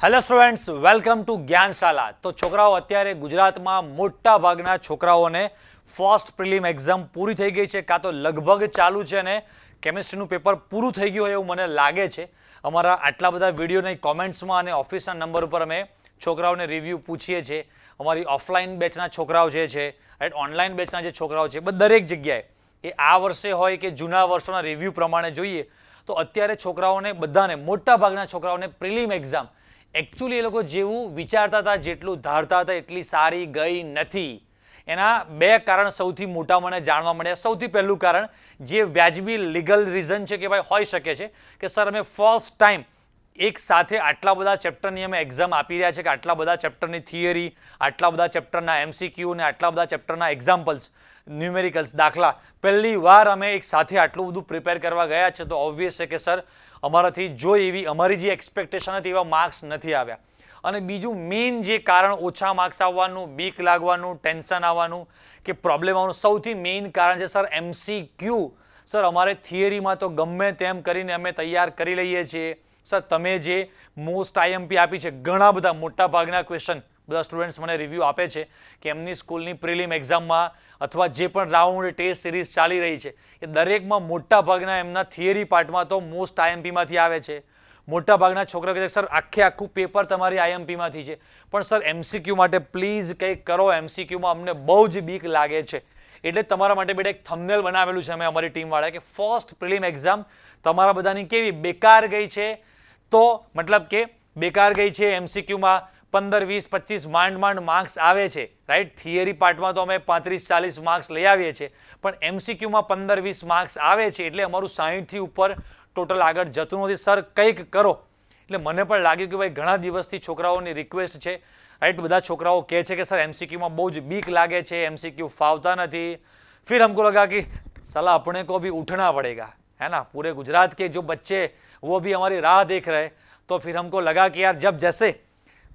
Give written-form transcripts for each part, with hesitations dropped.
Hello students, welcome to Gyanshala. તો છોકરાઓ, અત્યારે ગુજરાતમાં મોટા ભાગના છોકરાઓને ફર્સ્ટ પ્રિલિમ એક્ઝામ પૂરી થઈ ગઈ છે, કાં તો લગભગ ચાલુ છે અને કેમિસ્ટ્રીનું પેપર પૂરું થઈ ગયું હોય એવું મને લાગે છે. અમારા આટલા બધા વિડીયોની કોમેન્ટ્સમાં અને ઓફિસના નંબર ઉપર અમે છોકરાઓને રિવ્યૂ પૂછીએ છીએ. અમારી ઓફલાઈન બેચના છોકરાઓ જે છે, રાઈટ, ઓનલાઈન બેચના જે છોકરાઓ છે, દરેક જગ્યાએ એ આ વર્ષે હોય કે જૂના વર્ષોના રિવ્યૂ પ્રમાણે જોઈએ તો અત્યારે છોકરાઓને બધાને, મોટા ભાગના છોકરાઓને પ્રિલિમ એક્ઝામ એકચ્યુઅલી એ લોકો જેવું વિચારતા હતા, જેટલું ધારતા હતા એટલી સારી ગઈ નથી. એના બે કારણ સૌથી મોટા મને જાણવા મળ્યા. સૌથી પહેલું કારણ, જે વ્યાજબી લીગલ રીઝન છે કે ભાઈ હોઈ શકે છે કે સર અમે ફર્સ્ટ ટાઈમ એક સાથે આટલા બધા ચેપ્ટરની અમે એક્ઝામ આપી રહ્યા છે, કે આટલા બધા ચેપ્ટરની થિયરી, આટલા બધા ચેપ્ટરના એમસીક્યુ અને આટલા બધા ચેપ્ટરના એક્ઝામ્પલ્સ, ન્યુમેરિકલ્સ, દાખલા પહેલી વાર અમે એક સાથે આટલું બધું પ્રિપેર કરવા ગયા છે, તો ઓબ્વિયસ છે કે સર અમારાથી જો એવી અમારી જે એક્સપેક્ટેશન હતી એવા માર્ક્સ નથી આવ્યા. અને બીજું મેઇન જે કારણ ઓછા માર્ક્સ આવવાનું, બીક લાગવાનું, ટેન્શન આવવાનું કે પ્રોબ્લેમ આવવાનું, સૌથી મેઇન કારણ છે સર એમસીક્યુ. સર અમારે થિયરીમાં તો ગમે તેમ કરીને અમે તૈયાર કરી લઈએ છીએ. સર તમે જે મોસ્ટ આઈએમપી આપી છે, ઘણા બધા મોટા ભાગના ક્વેશ્ચન બધા સ્ટુડન્ટ્સ મને રિવ્યૂ આપે છે કે એમની સ્કૂલની પ્રિલિમ એક્ઝામમાં અથવા જે પણ રાઉન્ડ ટેસ્ટ સિરીઝ ચાલી રહી છે એ દરેકમાં મોટા ભાગના એમના થિયરી પાર્ટમાં તો મોસ્ટ આઈએમપીમાંથી આવે છે. મોટા ભાગના છોકરાઓ કહે છે સર આખું પેપર તમારી આઈએમપીમાંથી છે, પણ સર એમસીક્યુ માટે પ્લીઝ કંઈક કરો, એમસીક્યુમાં અમને બહુ જ બીક લાગે છે. એટલે તમારા માટે બેટા એક થંબનેલ બનાવેલું છે અમે અમારી ટીમવાળાએ કે ફર્સ્ટ પ્રિલિમ એક્ઝામ તમારા બધાની કેવી બેકાર ગઈ છે. તો મતલબ કે બેકાર ગઈ છે, એમસીક્યુમાં 15, 20, 25 માંડ માર્ક્સ આવે છે, રાઈટ. થિયરી પાર્ટમાં તો અમે 35-40 માર્ક્સ લઈ આવીએ છીએ, પણ એમસીક્યુમાં 15-20 માર્ક્સ આવે છે, એટલે અમારું 60થી ઉપર ટોટલ આગળ જતું નથી. સર કંઈક કરો. એટલે મને પણ લાગ્યું કે ભાઈ ઘણા દિવસથી છોકરાઓની રિક્વેસ્ટ છે, રાઈટ. બધા છોકરાઓ કહે છે કે સર એમસીક્યુમાં બહુ જ બીક લાગે છે, એમસીક્યુ ફાવતા નથી. फिर हमको लगा कि साला अपने को भी उठना पड़ेगा, है ना. पूरे गुजरात के जो बच्चे वो भी हमारी राह देख रहे, तो फिर हमको लगा कि यार जब जैसे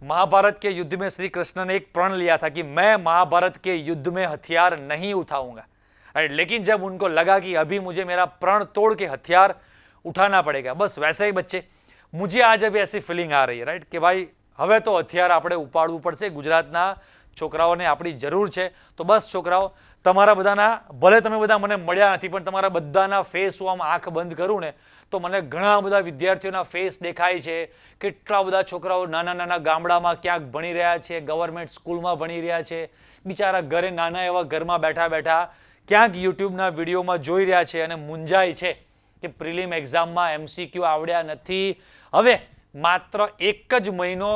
महाभारत के युद्ध में श्री कृष्ण ने एक प्रण लिया था कि मैं महाभारत के युद्ध में हथियार नहीं उठाऊंगा, लेकिन जब उनको लगा कि अभी मुझे मेरा प्रण तोड़ के हथियार उठाना पड़ेगा, बस वैसे ही बच्चे मुझे आज अभी ऐसी फीलिंग आ रही है, राइट, कि भाई હવે તો હથિયાર આપણે ઉપાડવું પડશે. ગુજરાતના છોકરાઓને આપણી જરૂર છે. તો બસ છોકરાઓ, તમારા બધાના, ભલે તમે બધા મને મળ્યા નથી, પણ તમારા બધાના ફેસ હું આમ આંખ બંધ કરું ને તો મને ઘણા બધા વિદ્યાર્થીઓના ફેસ દેખાય છે. કેટલા બધા છોકરાઓ નાના નાના ગામડામાં ક્યાંક ભણી રહ્યા છે, ગવર્મેન્ટ સ્કૂલમાં ભણી રહ્યા છે, બિચારા ઘરે નાના એવા ઘરમાં બેઠા બેઠા ક્યાંક યુટ્યુબના વિડીયોમાં જોઈ રહ્યા છે અને મૂંઝાય છે કે પ્રિલિમ એક્ઝામમાં એમસીક્યુ આવડ્યા નથી. હવે માત્ર એક જ મહિનો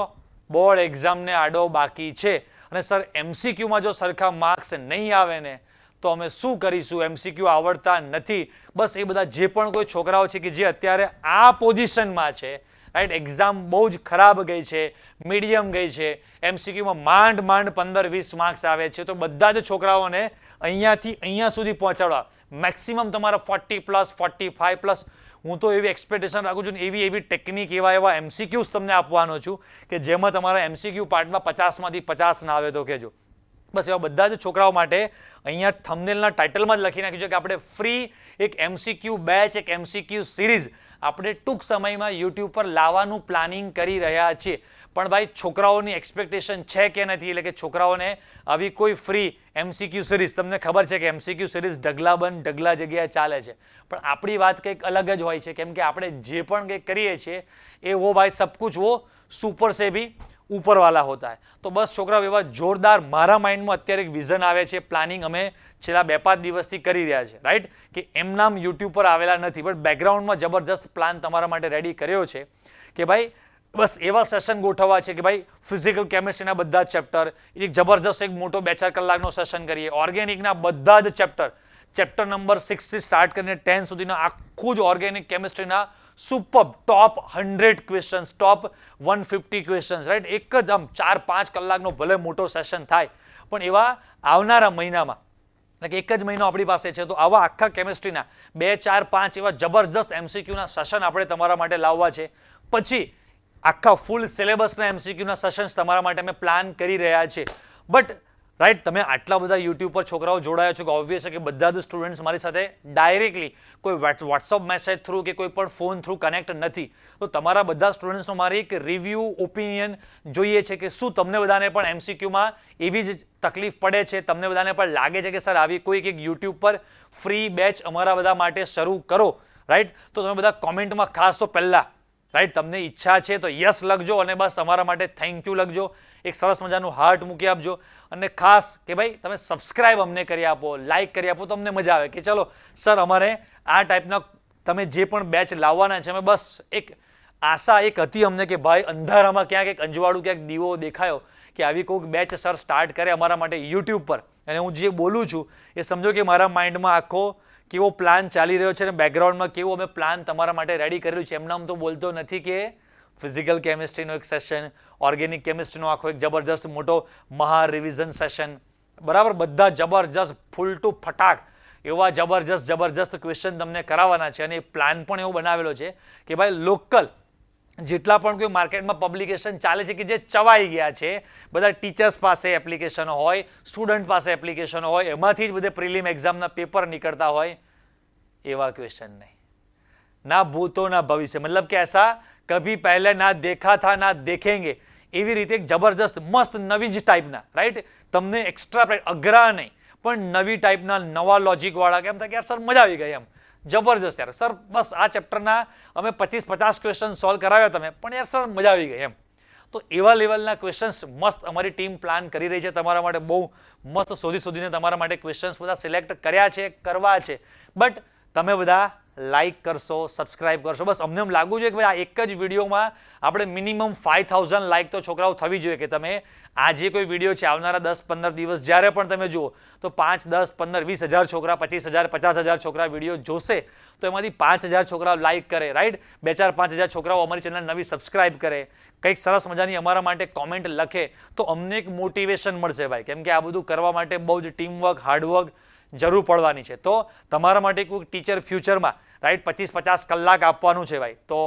બોર્ડ એક્ઝામને આડો બાકી છે અને સર એમસીક્યુમાં જો સરખા માર્ક્સ નહીં આવે ને તો અમે શું કરીશું? એમસીક્યુ આવડતા નથી. બસ એ બધા જે પણ કોઈ છોકરાઓ છે કે જે અત્યારે આ પોઝિશનમાં છે, રાઈટ, એક્ઝામ બહુ જ ખરાબ ગઈ છે, મીડિયમ ગઈ છે, એમસીક્યુમાં માંડ 15-20 માર્ક્સ આવે છે, તો બધા જ છોકરાઓને અહીંયાથી અહીંયા સુધી પહોંચાડવા મેક્સિમમ તમારા 40+, 45+, હું તો એવી એક્સપેક્ટેશન રાખું છું, એવી ટેકનિક, એવા એમસીક્યુઝ તમને આપવાનો છું કે જેમાં તમારા એમસીક્યુ પાર્ટમાં 50માંથી 50 ના આવે તો કહેજો. બસ એવા બધા જ છોકરાઓ માટે અહીંયા થંબનેલના ટાઇટલમાં જ લખી નાખ્યું છે કે આપણે ફ્રી એક એમસીક્યુ બેચ, એક એમસીક્યુ સિરીઝ આપણે ટૂંક સમયમાં યુટ્યુબ પર લાવવાનું પ્લાનિંગ કરી રહ્યા છીએ. પણ ભાઈ છોકરાઓની એક્સપેક્ટેશન છે કે નથી? એટલે કે છોકરાઓને આવી કોઈ ફ્રી એમસીક્યુ સિરીઝ, તમને ખબર છે કે એમસીક્યુ સિરીઝ ઢગલા જગ્યાએ ચાલે છે, પણ આપણી વાત કંઈક અલગ જ હોય છે, કેમ કે આપણે જે પણ કંઈક કરીએ છીએ એ વો ભાઈ સબ કુછ વો સુપર સે ભી ઉપર વાલા હોતા હૈ. તો બસ છોકરાઓ, એવા જોરદાર મારા માઇન્ડમાં અત્યારે એક વિઝન આવે છે, પ્લાનિંગ અમે છેલ્લા 2-5 દિવસથી કરી રહ્યા છે, રાઈટ, કે એમનામ યુટ્યુબ પર આવેલા નથી, પણ બેકગ્રાઉન્ડમાં જબરજસ્ત પ્લાન તમારા માટે રેડી કર્યો છે કે ભાઈ બસ એવા સેશન ગોઠવવા છે કે ભાઈ ફિઝિકલ કેમિસ્ટ્રીના બધા જ ચેપ્ટર, એક જબરજસ્ત એક મોટો 2-4 કલાકનો સેશન કરીએ. ઓર્ગેનિકના બધા જ ચેપ્ટર નંબર 6 થી સ્ટાર્ટ કરીને 10 સુધીના આખું જ ઓર્ગેનિક કેમિસ્ટ્રીના સુપર ટોપ 100 ક્વેશ્ચન્સ, ટોપ 150 ક્વેશ્ચન્સ, રાઈટ, એક જ આમ 4-5 કલાકનો ભલે મોટો સેશન થાય, પણ એવા આવનારા મહિનામાં, એટલે કે એક જ મહિનો આપણી પાસે છે, તો આવા આખા કેમિસ્ટ્રીના 2, 4, 5 એવા જબરજસ્ત એમસીક્યુના સેશન આપણે તમારા માટે લાવવા છે. પછી આખા ફૂલ સિલેબસના એમસીક્યુના સેશન્સ તમારા માટે અમે પ્લાન કરી રહ્યા છીએ. બટ રાઈટ, તમે આટલા બધા યુટ્યુબ પર છોકરાઓ જોડાયા છો કે ઓબ્વિયસ છે કે બધા જ સ્ટુડન્ટ્સ મારી સાથે ડાયરેક્ટલી કોઈ વોટ્સઅપ મેસેજ થ્રુ કે કોઈ પણ ફોન થ્રુ કનેક્ટ નથી. તો તમારા બધા સ્ટુડન્ટ્સનો મારી એક રિવ્યૂ ઓપિનિયન જોઈએ છે કે શું તમને બધાને પણ એમસીક્યુમાં એવી જ તકલીફ પડે છે, તમને બધાને પણ લાગે છે કે સર આવી કોઈક એક યુટ્યુબ પર ફ્રી બેચ અમારા બધા માટે શરૂ કરો, રાઈટ? તો તમે બધા કોમેન્ટમાં ખાસ તો પહેલાં રાઈટ તમને ઈચ્છા છે તો યસ લખજો અને બસ અમારા માટે થેન્ક યુ લખજો, એક સરસ મજાનું હાર્ટ મૂકી આપજો અને ખાસ કે ભાઈ તમે સબસ્ક્રાઇબ અમને કરી આપો, લાઇક કરી આપો તો અમને મજા આવે કે ચલો સર અમારે આ ટાઈપના તમે જે પણ બેચ લાવવાના છે અમે બસ એક આશા એક હતી અમને કે ભાઈ અંધારામાં ક્યાંક એક અંજવાળું ક્યાંક દીવો દેખાયો કે આવી કોઈક બેચ સર સ્ટાર્ટ કરે અમારા માટે યુટ્યુબ પર અને હું જે બોલું છું એ સમજો કે મારા માઇન્ડમાં આખો કેવો પ્લાન ચાલી રહ્યો છે અને બેકગ્રાઉન્ડમાં કેવો અમે પ્લાન તમારા માટે રેડી કરેલું છે. એમનામ તો બોલતો નથી કે ફિઝિકલ કેમિસ્ટ્રીનો એક સેશન, ઓર્ગેનિક કેમિસ્ટ્રીનો આખો એક જબરજસ્ત મોટો મહા રિવિઝન સેશન, બરાબર, બધા જબરજસ્ત ફૂલ ટુ ફટાક એવા જબરજસ્ત ક્વેશ્ચન તમને કરાવવાના છે અને એ પ્લાન પણ એવો બનાવેલો છે કે ભાઈ લોકલ જેટલા પણ કોઈ માર્કેટમાં પબ્લિકેશન ચાલે છે કે જે ચવાઈ ગયા છે, બધા ટીચર્સ પાસે એપ્લિકેશનો હોય, સ્ટુડન્ટ પાસે એપ્લિકેશનો હોય, એમાંથી જ બધે પ્રિલિમ એક્ઝામના પેપર નીકળતા હોય, એવા ક્વેશ્ચન નહીં, ના ભૂતો ના ભવિષ્ય, મતલબ કે ऐसा કભી પહેલે ના દેખા થા ના દેખેંગે, એવી રીતે એક જબરજસ્ત મસ્ત નવી જ ટાઈપના રાઈટ તમને એક્સ્ટ્રા અઘરા નહીં પણ નવી ટાઈપના નવા લોજિકવાળા કેમ થાય કે યાર સર મજા આવી ગઈ એમ જબરજસ્ત યાર સર બસ આ ચેપ્ટરના અમે 25-50 ક્વેશ્ચન સોલ્વ કરાવ્યા તમે પણ યાર સર મજા આવી ગઈ એમ. તો એવા લેવલના ક્વેશ્ચન્સ મસ્ત અમારી ટીમ પ્લાન કરી રહી છે તમારા માટે, બહુ મસ્ત શોધીને તમારા માટે ક્વેશ્ચન્સ બધા સિલેક્ટ કર્યા છે, કરવા છે. બટ તમે બધા લાઇક કરશો, સબસ્ક્રાઇબ કરશો, બસ અમને એમ લાગુ જોઈએ કે ભાઈ આ એક જ વિડીયોમાં આપણે મિનિમમ 5000 લાઇક તો છોકરાઓ થવી જોઈએ કે તમે આ જે કોઈ વિડીયો છે આવનારા 10-15 દિવસ જ્યારે પણ તમે જુઓ તો 5, 10, 15, 20,000 છોકરા, 25,000, 50,000 છોકરા વિડીયો જોશે તો એમાંથી 5,000 છોકરાઓ લાઇક કરે, રાઈટ, 2-4-5,000 છોકરાઓ અમારી ચેનલ નવી સબસ્ક્રાઇબ કરે, કંઈક સરસ મજાની અમારા માટે કોમેન્ટ લખે તો અમને એક મોટિવેશન મળશે ભાઈ, કેમ કે આ બધું કરવા માટે બહુ જ ટીમવર્ક, હાર્ડવર્ક જરૂર પડવાની છે. તો તમારા માટે કોઈ ટીચર ફ્યુચરમાં રાઈટ 25-50 કલાક આપવાનું છે ભાઈ, તો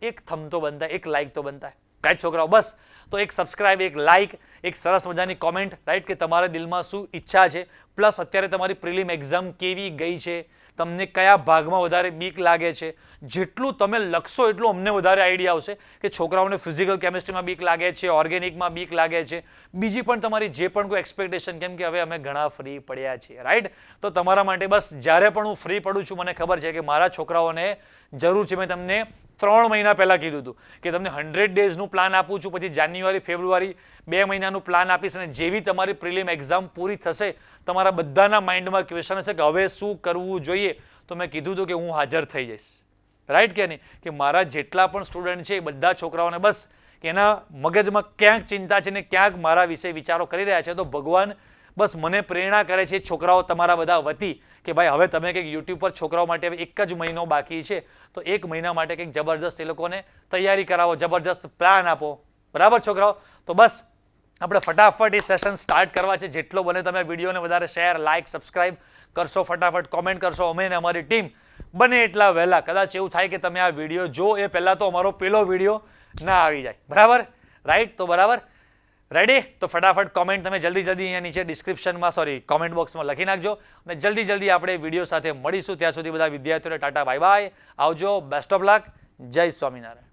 એક થંબ તો બનતા, એક લાઇક તો બનતા, રાઈટ છોકરાઓ? બસ તો એક સબસ્ક્રાઇબ, એક લાઇક, એક સરસ મજાની કોમેન્ટ, રાઈટ, કે તમારા દિલમાં શું ઈચ્છા છે, પ્લસ અત્યારે તમારી પ્રિલિમ એક્ઝામ કેવી ગઈ છે, તમને કયા ભાગમાં વધારે બીક લાગે છે, જેટલું તમે લખશો એટલું અમને વધારે આઈડિયા આવશે કે છોકરાઓને ફિઝિકલ કેમિસ્ટ્રીમાં બીક લાગે છે, ઓર્ગેનિકમાં બીક લાગે છે, બીજી પણ તમારી જે પણ કોઈ એક્સપેક્ટેશન, કેમ કે હવે અમે ઘણા ફ્રી પડ્યા છીએ, રાઈટ? તો તમારા માટે બસ જ્યારે પણ હું ફ્રી પડું છું મને ખબર છે કે મારા છોકરાઓને જરૂર છે. મેં તમને 3 મહિના પહેલા કીધું હતું કે તમને 100 ડેઝનું પ્લાન આપું છું, પછી જાન્યુઆરી, ફેબ્રુઆરી 2 મહિનાનું પ્લાન આપીશ અને જેવી તમારી પ્રિલિમ એક્ઝામ પૂરી થશે તમારા બધાના માઇન્ડમાં ક્વેશ્ચન હશે કે હવે શું કરવું જોઈએ, તો મેં કીધું હતું કે હું હાજર થઈ જઈશ, રાઈટ કે નહીં? કે મારા જેટલા પણ સ્ટુડન્ટ છે એ બધા છોકરાઓને બસ એના મગજમાં ક્યાંક ચિંતા છે ને ક્યાંક મારા વિશે વિચારો કરી રહ્યા છે, તો ભગવાન બસ મને પ્રેરણા કરે છે છોકરાઓ તમારા બધા વતી કે ભાઈ હવે તમે કંઈક યુટ્યુબ પર છોકરાઓ માટે હવે 1 જ મહિનો બાકી છે તો 1 મહિના માટે કંઈક જબરજસ્ત એ લોકોને તૈયારી કરાવો, જબરજસ્ત પ્લાન આપો, બરાબર છોકરાઓ? તો બસ આપણે ફટાફટ એ સેશન સ્ટાર્ટ કરવા છે. જેટલો બને તમે વિડીયોને વધારે શેર, લાઇક, સબસ્ક્રાઇબ કરશો, ફટાફટ કોમેન્ટ કરશો. અમે ને અમારી ટીમ બને એટલા વહેલા, કદાચ એવું થાય કે તમે આ વિડીયો જો એ પહેલાં તો અમારો પેલો વિડીયો ના આવી જાય, બરાબર, રાઈટ? તો બરાબર રેડી? તો ફટાફટ કોમેન્ટ તમે જલ્દી અહીંયા નીચે ડિસ્ક્રિપ્શનમાં કોમેન્ટ બોક્સમાં લખી નાખજો અને જલ્દી આપણે વિડીયો સાથે મળીશું. ત્યાં સુધી બધા વિદ્યાર્થીઓને ટાટા, બાય બાય, આવજો, બેસ્ટ ઓફ લક, જય સ્વામિનારાયણ.